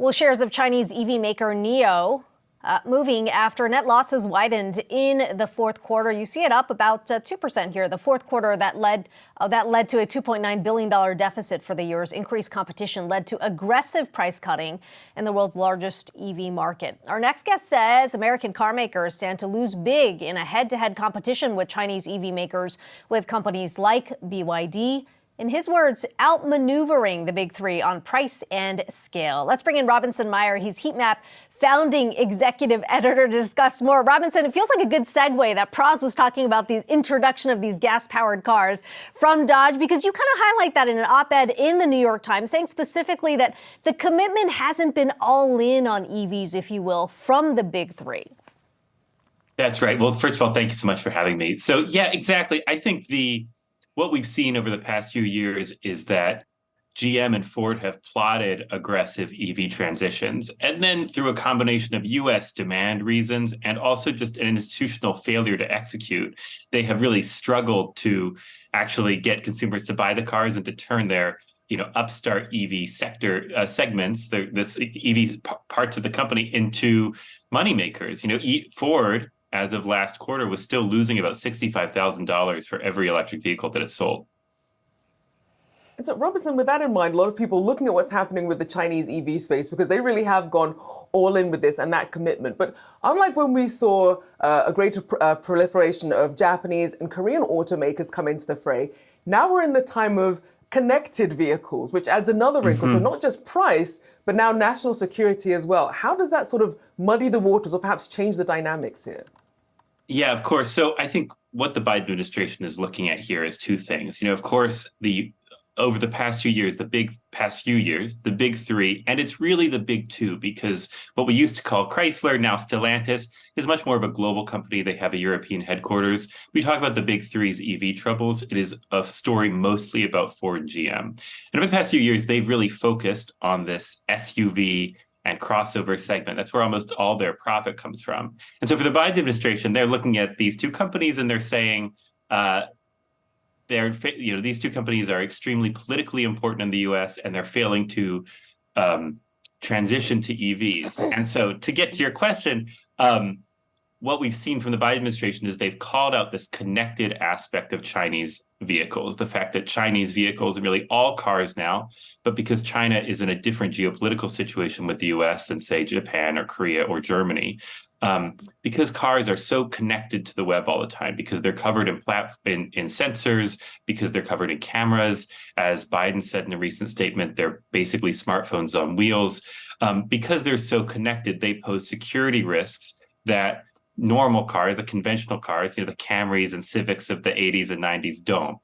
Well, shares of Chinese EV maker NIO moving after net losses widened in the fourth quarter. You see it up about 2% here. The fourth quarter that led to a $2.9 billion deficit for the year. Increased competition led to aggressive price cutting in the world's largest EV market. Our next guest says American car makers stand to lose big in a head-to-head competition with Chinese EV makers, with companies like BYD, in his words, outmaneuvering the big three on price and scale. Let's bring in Robinson Meyer. He's Heatmap Founding Executive Editor to discuss more. Robinson, it feels like a good segue that Praz was talking about the introduction of these gas-powered cars from Dodge, because you kind of highlight that in an op-ed in the New York Times, saying specifically that the commitment hasn't been all in on EVs, if you will, from the big three. That's right. Well, first of all, thank you so much for having me. So, yeah, exactly. I think what we've seen over the past few years is that GM and Ford have plotted aggressive EV transitions. And then through a combination of US demand reasons and also just an institutional failure to execute, they have really struggled to actually get consumers to buy the cars and to turn their upstart EV sector segments, this EV parts of the company, into moneymakers. Ford, as of last quarter, was still losing about $65,000 for every electric vehicle that it sold. And so, Robinson, with that in mind, a lot of people looking at what's happening with the Chinese EV space, because they really have gone all in with this and that commitment. But unlike when we saw a greater proliferation of Japanese and Korean automakers come into the fray, now we're in the time of connected vehicles, which adds another wrinkle. So not just price, but now national security as well. How does that sort of muddy the waters or perhaps change the dynamics here? Yeah, of course. So I think what the Biden administration is looking at here is two things. Of course, over the past few years, the big three, and it's really the big two, because what we used to call Chrysler, now Stellantis, is much more of a global company. They have a European headquarters. We talk about the big three's EV troubles. It is a story mostly about Ford and GM. And over the past few years, they've really focused on this SUV and crossover segment. That's where almost all their profit comes from. And so for the Biden administration, they're looking at these two companies and they're saying, these two companies are extremely politically important in the US, and they're failing to transition to EVs. And so to get to your question, what we've seen from the Biden administration is they've called out this connected aspect of Chinese vehicles, the fact that Chinese vehicles are really all cars now, but because China is in a different geopolitical situation with the US than, say, Japan or Korea or Germany, because cars are so connected to the web all the time, because they're covered in sensors, because they're covered in cameras, as Biden said in a recent statement, they're basically smartphones on wheels. Because they're so connected, they pose security risks that normal cars, the conventional cars, the Camrys and Civics of the 80s and 90s don't.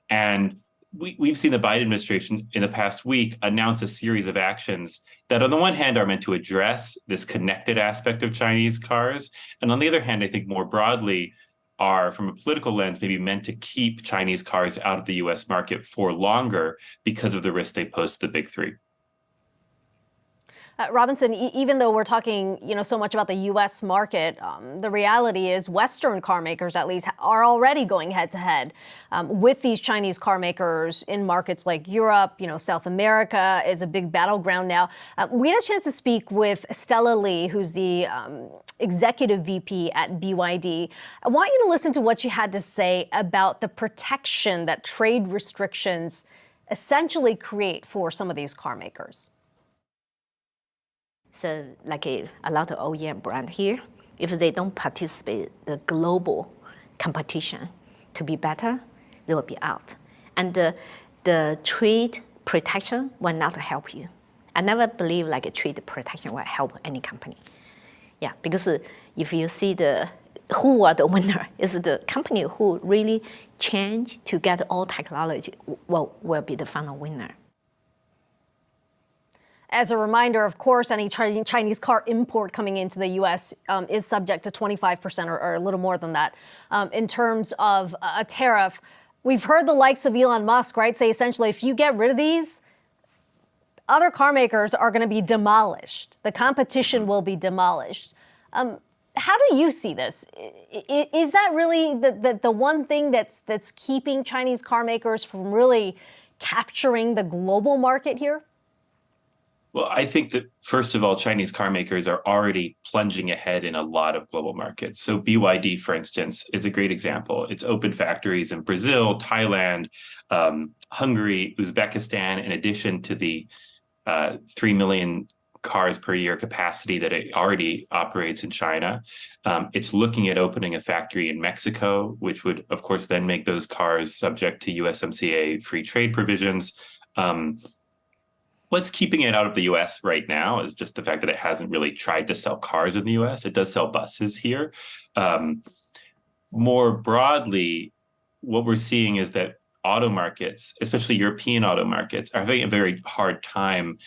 And we've seen the Biden administration in the past week announce a series of actions that on the one hand are meant to address this connected aspect of Chinese cars. And on the other hand, I think more broadly are, from a political lens, maybe meant to keep Chinese cars out of the US market for longer because of the risk they pose to the big three. Robinson, even though we're talking, so much about the U.S. market, the reality is Western car makers, at least, are already going head-to-head with these Chinese car makers in markets like Europe. South America is a big battleground now. We had a chance to speak with Stella Li, who's the executive VP at BYD. I want you to listen to what she had to say about the protection that trade restrictions essentially create for some of these car makers. So like a lot of OEM brand here, if they don't participate in the global competition to be better, they will be out. And the trade protection will not help you. I never believe like a trade protection will help any company. Yeah, because if you see who are the winner, is the company who really change to get all technology will be the final winner. As a reminder, of course, any Chinese car import coming into the U.S. Is subject to 25% or a little more than that. In terms of a tariff, we've heard the likes of Elon Musk, right, say essentially if you get rid of these, other car makers are going to be demolished. The competition will be demolished. How do you see this? Is that really the one thing that's keeping Chinese car makers from really capturing the global market here? Well, I think that, first of all, Chinese car makers are already plunging ahead in a lot of global markets. So BYD, for instance, is a great example. It's opened factories in Brazil, Thailand, Hungary, Uzbekistan, in addition to the 3 million cars per year capacity that it already operates in China. It's looking at opening a factory in Mexico, which would, of course, then make those cars subject to USMCA free trade provisions. What's keeping it out of the US right now is just the fact that it hasn't really tried to sell cars in the US. It does sell buses here. More broadly, what we're seeing is that auto markets, especially European auto markets, are having a very hard time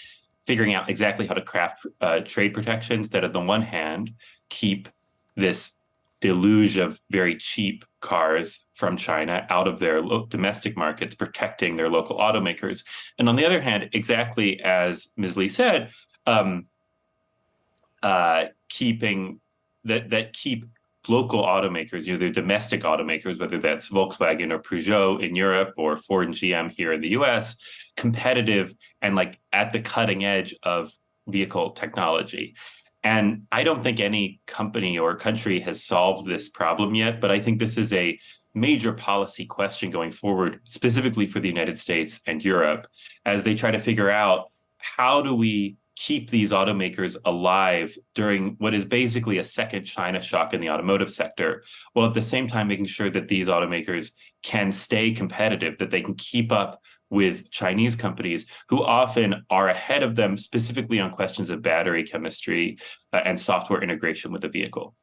figuring out exactly how to craft trade protections that, on the one hand, keep this deluge of very cheap cars from China out of their domestic markets, protecting their local automakers. And on the other hand, exactly as Ms. Li said, keeping that keep local automakers, their domestic automakers, whether that's Volkswagen or Peugeot in Europe or Ford and GM here in the US, competitive and like at the cutting edge of vehicle technology. And I don't think any company or country has solved this problem yet, but I think this is a major policy question going forward, specifically for the United States and Europe, as they try to figure out how do we keep these automakers alive during what is basically a second China shock in the automotive sector, while at the same time making sure that these automakers can stay competitive, that they can keep up with Chinese companies who often are ahead of them, specifically on questions of battery chemistry and software integration with the vehicle.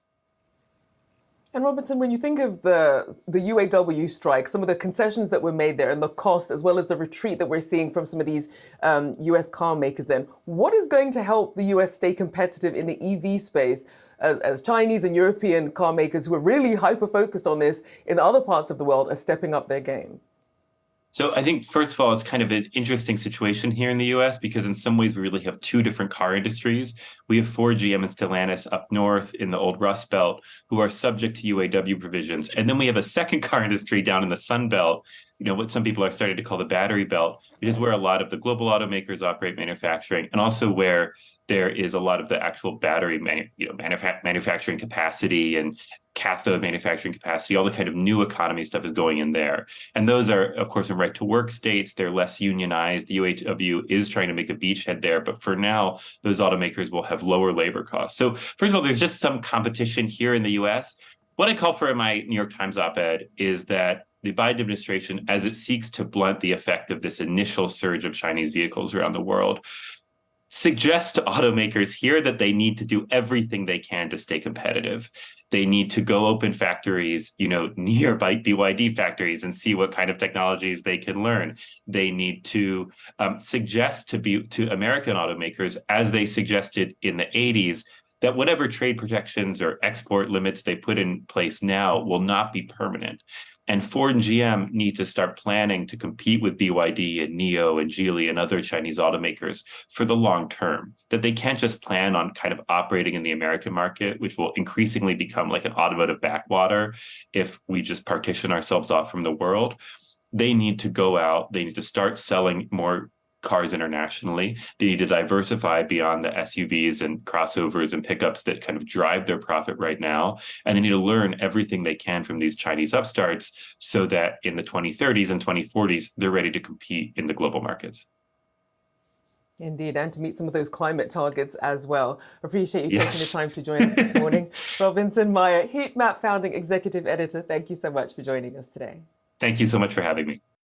And Robinson, when you think of the UAW strike, some of the concessions that were made there and the cost, as well as the retreat that we're seeing from some of these US car makers then, what is going to help the US stay competitive in the EV space as Chinese and European car makers who are really hyper-focused on this in other parts of the world are stepping up their game? So I think, first of all, it's kind of an interesting situation here in the US because in some ways we really have two different car industries. We have Ford, GM, and Stellantis up north in the old Rust Belt who are subject to UAW provisions. And then we have a second car industry down in the Sun Belt, what some people are starting to call the battery belt, which is where a lot of the global automakers operate manufacturing, and also where there is a lot of the actual battery manufacturing capacity and cathode manufacturing capacity. All the kind of new economy stuff is going in there. And those are, of course, in right-to-work states. They're less unionized. The UAW is trying to make a beachhead there. But for now, those automakers will have lower labor costs. So first of all, there's just some competition here in the US. What I call for in my New York Times op-ed is that the Biden administration, as it seeks to blunt the effect of this initial surge of Chinese vehicles around the world, suggests to automakers here that they need to do everything they can to stay competitive. They need to go open factories, near BYD factories and see what kind of technologies they can learn. They need to suggest to American automakers, as they suggested in the 80s, that whatever trade protections or export limits they put in place now will not be permanent. And Ford and GM need to start planning to compete with BYD and NIO and Geely and other Chinese automakers for the long term, that they can't just plan on kind of operating in the American market, which will increasingly become like an automotive backwater if we just partition ourselves off from the world. They need to go out, they need to start selling more cars internationally. They need to diversify beyond the SUVs and crossovers and pickups that kind of drive their profit right now. And they need to learn everything they can from these Chinese upstarts so that in the 2030s and 2040s, they're ready to compete in the global markets. Indeed, and to meet some of those climate targets as well. Appreciate you taking the time to join us this morning. Robinson Meyer, Heatmap Founding Executive Editor, thank you so much for joining us today. Thank you so much for having me.